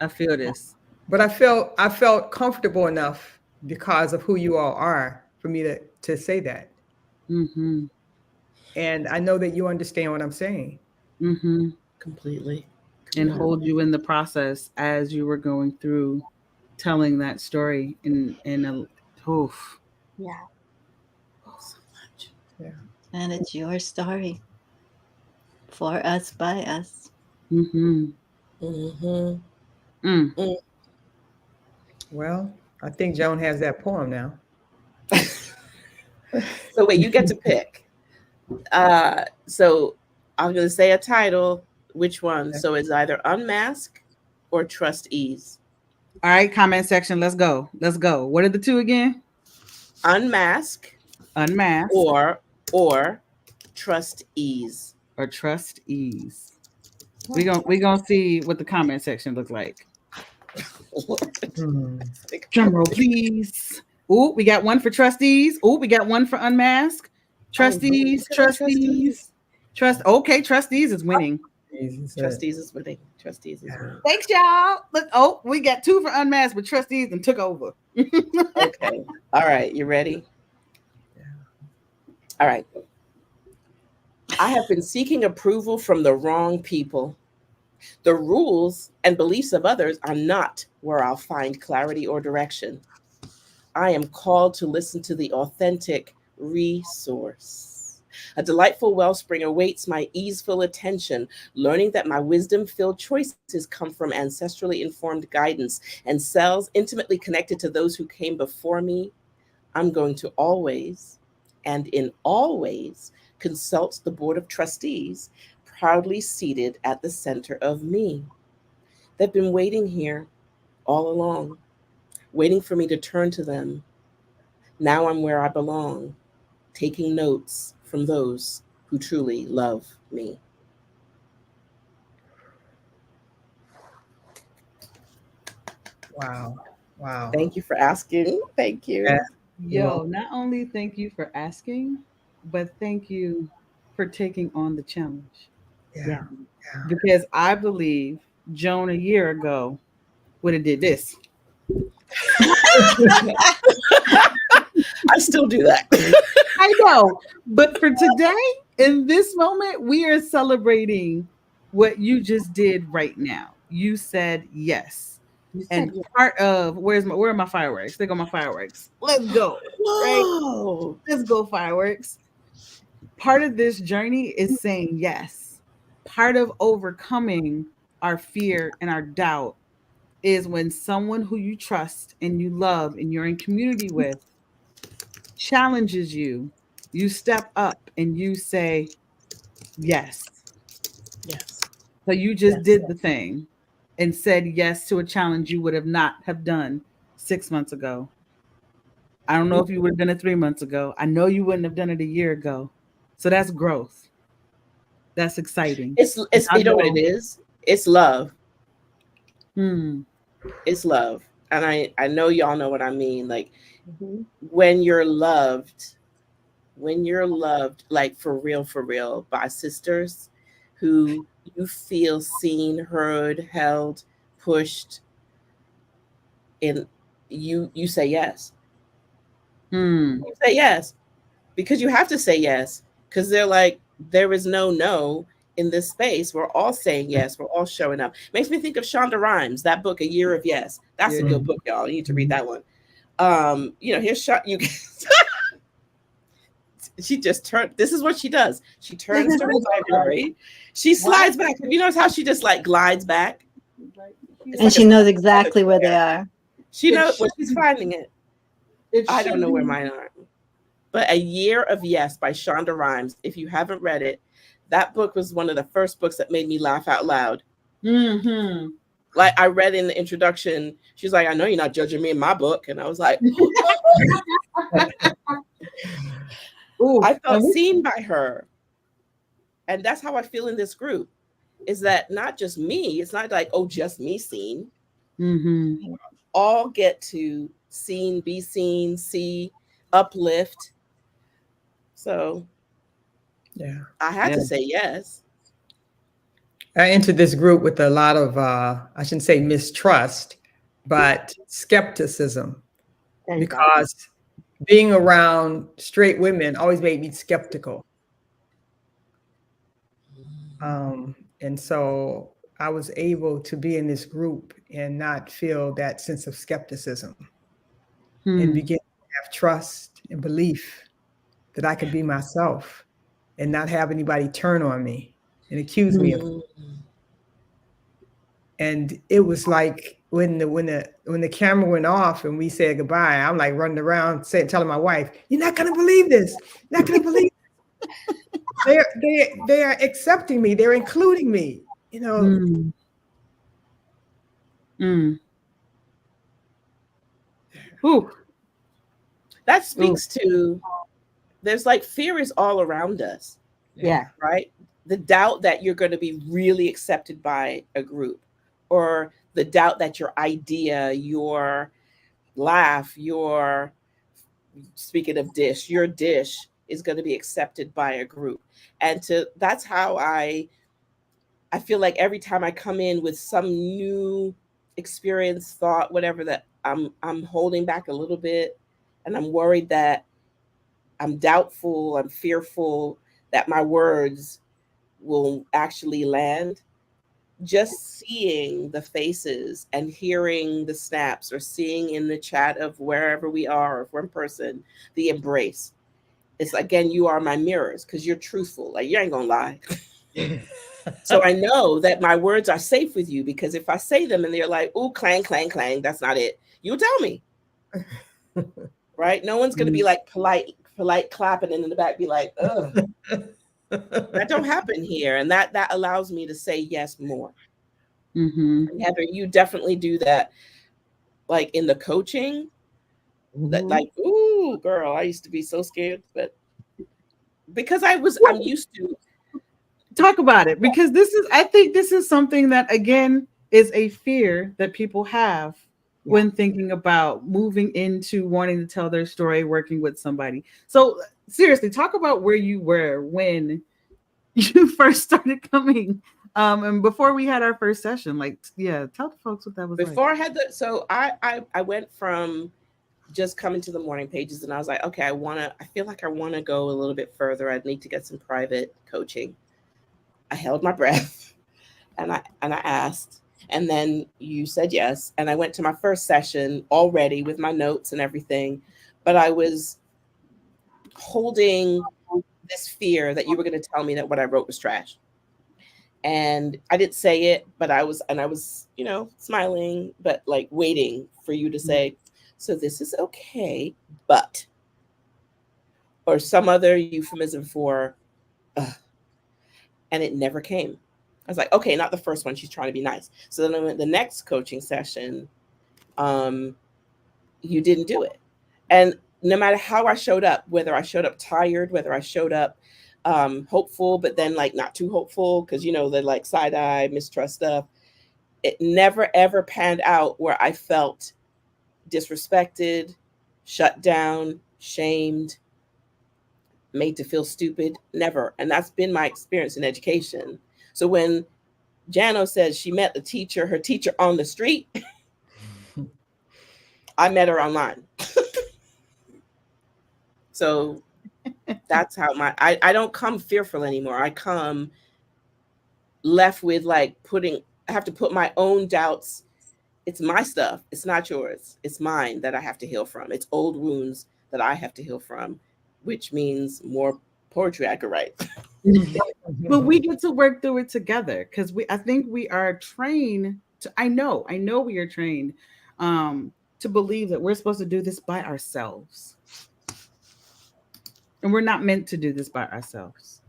I feel this. But I felt comfortable enough because of who you all are for me to say that. And I know that you understand what I'm saying. Completely. And hold you in the process as you were going through telling that story in a oof. Yeah. Oh, so much. Yeah. And it's your story. For us, by us. Well, I think Joan has that poem now. So wait, you get to pick. So I'm going to say a title. Which one? So it's either Unmask or Trustees. All right, comment section. Let's go. What are the two again? Unmask or Trustees. Or Trustees. We gonna see what the comment section looks like. Drum roll, please. Ooh, we got one for Trustees. Ooh, we got one for Unmask. Trustees. Okay, Trustees is winning. Trustees is winning. Thanks, y'all. Look, we got 2 for Unmasked, but Trustees and took over. Okay. All right. You ready? Yeah. All right. I have been seeking approval from the wrong people. The rules and beliefs of others are not where I'll find clarity or direction. I am called to listen to the authentic resource. A delightful wellspring awaits my easeful attention, learning that my wisdom-filled choices come from ancestrally informed guidance and cells intimately connected to those who came before me. I'm going to always, and in all ways, consult the Board of Trustees, proudly seated at the center of me. They've been waiting here all along, waiting for me to turn to them. Now I'm where I belong, taking notes from those who truly love me. Wow. Wow. Thank you for asking. Thank you. Yeah. Yo, not only thank you for asking, but thank you for taking on the challenge. Yeah. Because I believe Joan a year ago would have did this. I still do that. I know, but for today, in this moment, we are celebrating what you just did right now. You said yes. You And said yes. part of where are my fireworks? There go my fireworks. Let's go. Right? Whoa. Let's go, fireworks. Part of this journey is saying yes. Part of overcoming our fear and our doubt is when someone who you trust and you love and you're in community with challenges you, you step up and you say yes. Yes. So you just Yes. did the thing and said yes to a challenge you would have not have done 6 months ago. I don't know if you would have done it 3 months ago. I know you wouldn't have done it a year ago. So that's growth. That's exciting. It's I you know what it know. is? It's love. Hmm. It's love. And I know y'all know what I mean. Like Mhm. when you're loved, like for real by sisters who you feel seen, heard, held, pushed, and you say yes. Hmm. You say yes because you have to say yes because they're like there is no in this space. We're all saying yes. We're all showing up. Makes me think of Shonda Rhimes, that book, A Year of Yes. That's a Yeah. good book, y'all. You need to read that one. Here's you. She just turned. This is what she does. She turns to her library. She slides back. Have you noticed how she just like glides back? It's And like she a knows exactly where they are. She knows when she's finding it. I don't know where be. mine are. But A Year of Yes by Shonda Rhimes. If you haven't read it, that book was one of the first books that made me laugh out loud. Mm-hmm. Like I read in the introduction, she's like, I know you're not judging me in my book. And I was like, Ooh, I felt seen by her. And that's how I feel in this group. Is that not just me? It's not like, oh, just me seen. mm-hmm. All get to seen, be seen, see, uplift. So Yeah. I had to say yes. I entered this group with a lot of, I shouldn't say mistrust, but skepticism, There you go. because being around straight women always made me skeptical. And so I was able to be in this group and not feel that sense of skepticism and begin to have trust and belief that I could be myself and not have anybody turn on me and accuse me of. And it was like when the camera went off and we said goodbye, I'm like running around telling my wife, "You're not gonna believe this. You're not gonna believe they are accepting me. They're including me. You know." Ooh. That speaks to there's like fear is all around us. Yeah. Right? The doubt that you're going to be really accepted by a group, or the doubt that your idea, your laugh, your speaking of dish, your dish is going to be accepted by a group. And that's how I feel like every time I come in with some new experience, thought, whatever, that I'm holding back a little bit, and I'm worried that I'm doubtful, I'm fearful that my words will actually land. Just seeing the faces and hearing the snaps or seeing in the chat of wherever we are, if we're in person, the embrace. It's again, you are my mirrors because you're truthful. Like you ain't gonna lie. So I know that my words are safe with you because if I say them and they're like, "Ooh, clang, clang, clang," that's not it. You tell me, right? No one's gonna be like polite clapping, and in the back be like, "Ugh." That don't happen here, and that allows me to say yes more. Mm-hmm. And Heather, you definitely do that, like in the coaching. That like, ooh, girl, I used to be so scared, but because I'm used to. Talk about it, because I think this is something that again is a fear that people have when thinking about moving into wanting to tell their story, working with somebody. So seriously, talk about where you were when you first started coming. And before we had our first session, like, yeah, tell the folks what that was Before like. I had so I went from just coming to the morning pages, and I was like, okay, I feel like I want to go a little bit further. I need to get some private coaching. I held my breath and I asked, and then you said yes, and I went to my first session already with my notes and everything, but I was holding this fear that you were going to tell me that what I wrote was trash. And I didn't say it, but I was, smiling, but like waiting for you to say, so this is okay, but, or some other euphemism for, ugh, and it never came. I was like, okay, not the first one. She's trying to be nice. So then I went the next coaching session. You didn't do it. And no matter how I showed up, whether I showed up tired, whether I showed up hopeful, but then like not too hopeful, because the like side eye, mistrust stuff, it never ever panned out where I felt disrespected, shut down, shamed, made to feel stupid. Never. And that's been my experience in education. So when Jano says she met her teacher on the street, I met her online. So that's how I don't come fearful anymore. I come left with like I have to put my own doubts. It's my stuff. It's not yours. It's mine that I have to heal from. It's old wounds that I have to heal from, which means more poetry I could write. But we get to work through it together because I think we are trained to, I know we are trained to believe that we're supposed to do this by ourselves. And we're not meant to do this by ourselves.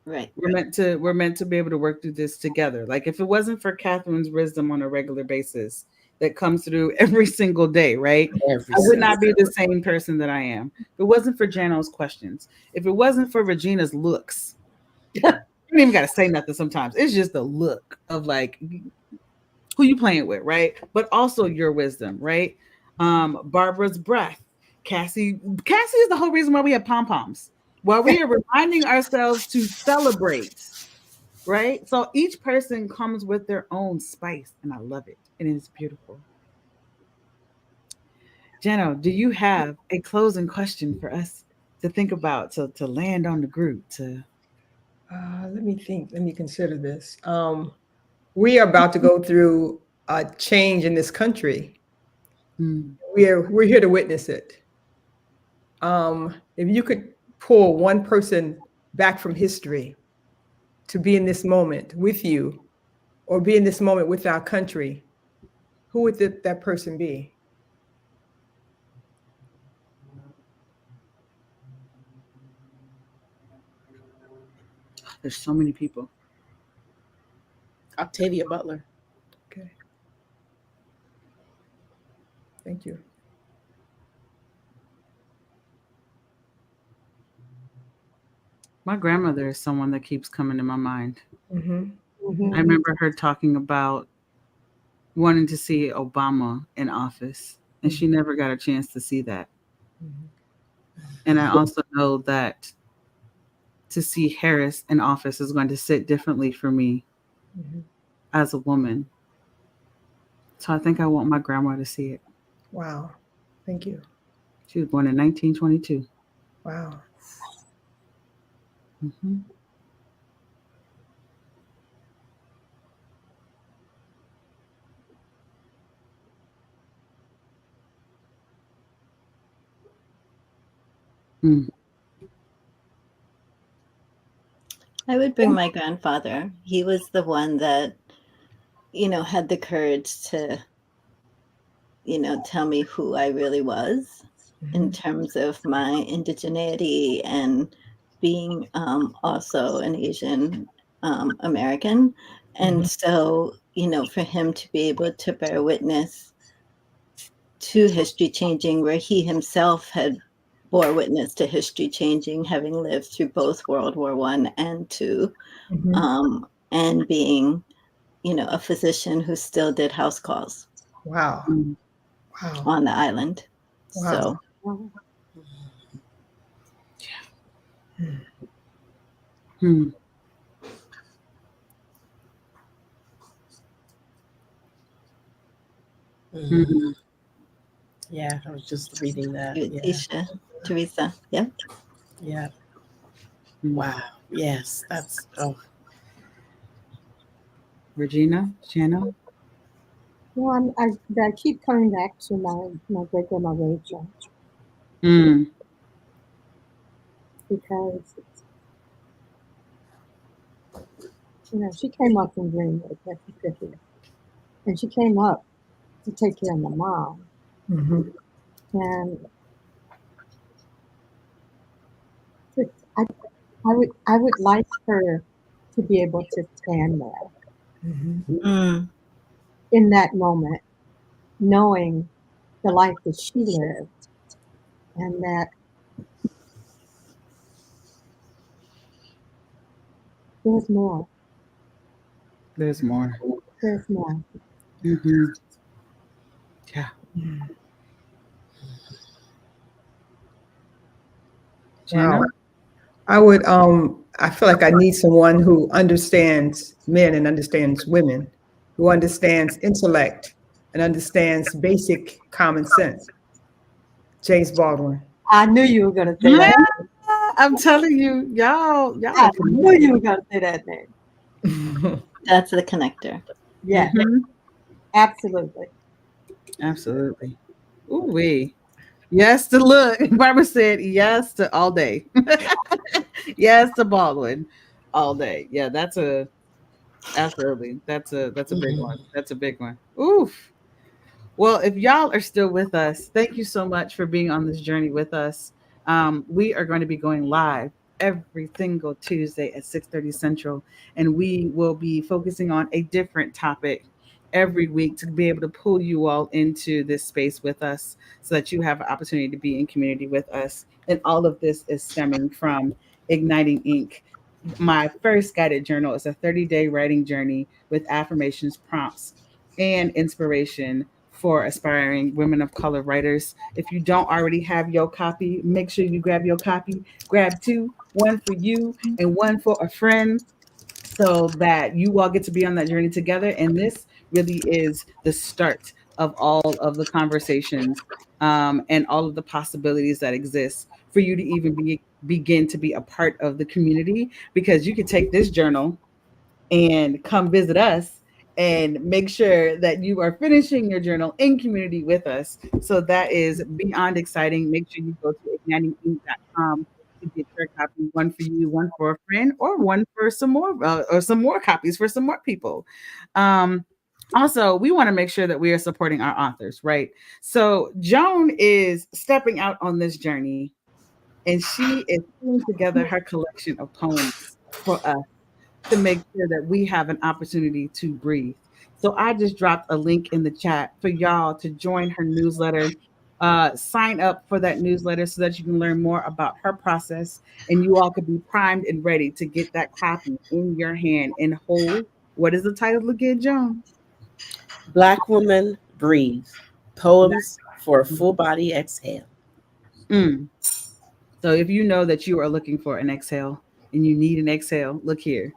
Right. We're meant to be able to work through this together. Like if it wasn't for Catherine's wisdom on a regular basis that comes through every single day, right? Every I would single not be the same person that I am. If it wasn't for Jano's questions, if it wasn't for Regina's looks, you don't even got to say nothing sometimes. It's just the look of like who you playing with, right? But also your wisdom, right? Barbara's breath. Cassie is the whole reason why we have pom-poms. While we are reminding ourselves to celebrate, right? So each person comes with their own spice, and I love it. And it's beautiful. Jeno, do you have a closing question for us to think about, to land on the group? Let me think. Let me consider this. We are about to go through a change in this country. We're here to witness it. If you could pull one person back from history to be in this moment with you, or be in this moment with our country, who would that person be? There's so many people. Octavia Butler. Okay. Thank you. My grandmother is someone that keeps coming to my mind. Mm-hmm. I remember her talking about wanting to see Obama in office, and she never got a chance to see that. And I also know that to see Harris in office is going to sit differently for me as a woman. So I think I want my grandma to see it. Wow. Thank you. She was born in 1922. Wow. Mm-hmm. I would bring my grandfather. He was the one that, had the courage to, tell me who I really was in terms of my indigeneity and being also an Asian American. And so, for him to be able to bear witness to history changing, where he himself had bore witness to history changing, having lived through both World War I and II, and being, a physician who still did house calls Wow. Mm. Wow. on the island. Wow. So Hmm. Mhm. Yeah, I was just reading that. Yeah. Isha, Teresa, yeah. Yeah. Hmm. Wow. Yes, that's Regina, Shannon. Well, I keep coming back to my great grandma Rachel Mm. because she came up from Greenwood, Mississippi, and she came up to take care of my mom, Mhm. and just, I would like her to be able to stand there Mhm. Mm, in that moment, knowing the life that she lived, and that there's more. There's more. There's more. Hmm. Yeah. Wow. Shannon. I feel like I need someone who understands men and understands women, who understands intellect and understands basic common sense. James Baldwin. I knew you were going to say Yeah, that. I'm telling you, y'all I are knew connected. you were going to say that name. that's the connector. Yes, Hmm. absolutely. Absolutely. Ooh wee. Yes to look. Barbara said yes to all day. Yes to Baldwin all day. Yeah, that's a absolutely. That's a big one. That's a big one. Oof. Well, if y'all are still with us, thank you so much for being on this journey with us. We are going to be going live every single Tuesday at 6:30 Central, and we will be focusing on a different topic every week to be able to pull you all into this space with us so that you have an opportunity to be in community with us. And all of this is stemming from Igniting Inc. My first guided journal is a 30-day writing journey with affirmations, prompts, and inspiration for aspiring women of color writers. If you don't already have your copy, make sure you grab your copy. Grab two, one for you and one for a friend, so that you all get to be on that journey together. And this really is the start of all of the conversations, and all of the possibilities that exist for you to even begin to be a part of the community, because you could take this journal and come visit us and make sure that you are finishing your journal in community with us. So that is beyond exciting. Make sure you go to ignitinginc.com to get your copy, one for you, one for a friend, or one for some more, or some more copies for some more people. Um, Also, we want to make sure that we are supporting our authors, right? So Joan is stepping out on this journey, and she is putting together her collection of poems for us to make sure that we have an opportunity to breathe. So I just dropped a link in the chat for y'all to join her newsletter. Sign up for that newsletter so that you can learn more about her process, and you all could be primed and ready to get that copy in your hand and hold. What is the title again, Joan? Black Woman Breathe. Poems for a Full Body Exhale. Mm. So if you know that you are looking for an exhale and you need an exhale, look here.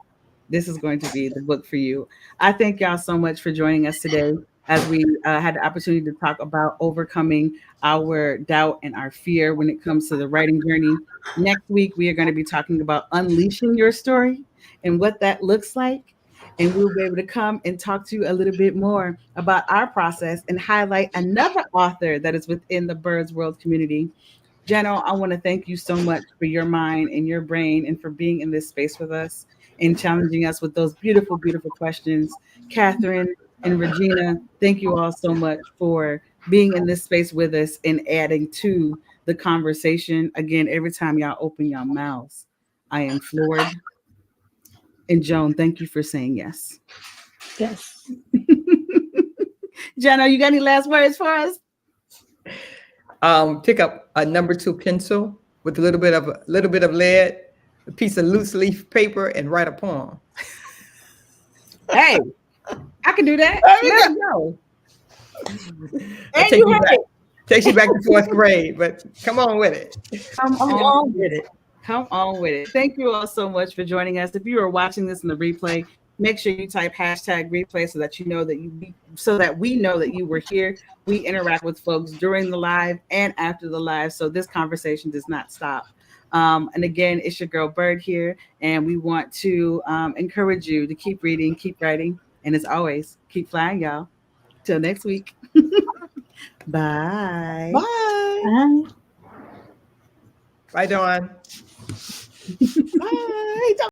This is going to be the book for you. I thank y'all so much for joining us today as we had the opportunity to talk about overcoming our doubt and our fear when it comes to the writing journey. Next week, we are going to be talking about unleashing your story and what that looks like. And we'll be able to come and talk to you a little bit more about our process and highlight another author that is within the Birds World community. Jeno, I want to thank you so much for your mind and your brain and for being in this space with us. and challenging us with those beautiful, beautiful questions. Catherine and Regina, thank you all so much for being in this space with us and adding to the conversation. Again, every time y'all open your mouths, I am floored. And Joan, thank you for saying yes. Yes. Jana, you got any last words for us? Pick up a number 2 pencil with a little bit of lead, a piece of loose leaf paper, and write a poem. Hey, I can do that. There we Let's go. That And you heard it. takes you back to 4th grade, but come on with it. Come on with it. Come on with it. Thank you all so much for joining us. If you are watching this in the replay, make sure you type #replay so that you know that we know that you were here. We interact with folks during the live and after the live, so this conversation does not stop. And again, it's your girl Bird here, and we want to encourage you to keep reading, keep writing, and as always, keep flying, y'all. Till next week. Bye. Bye. Bye, Dawn. Bye.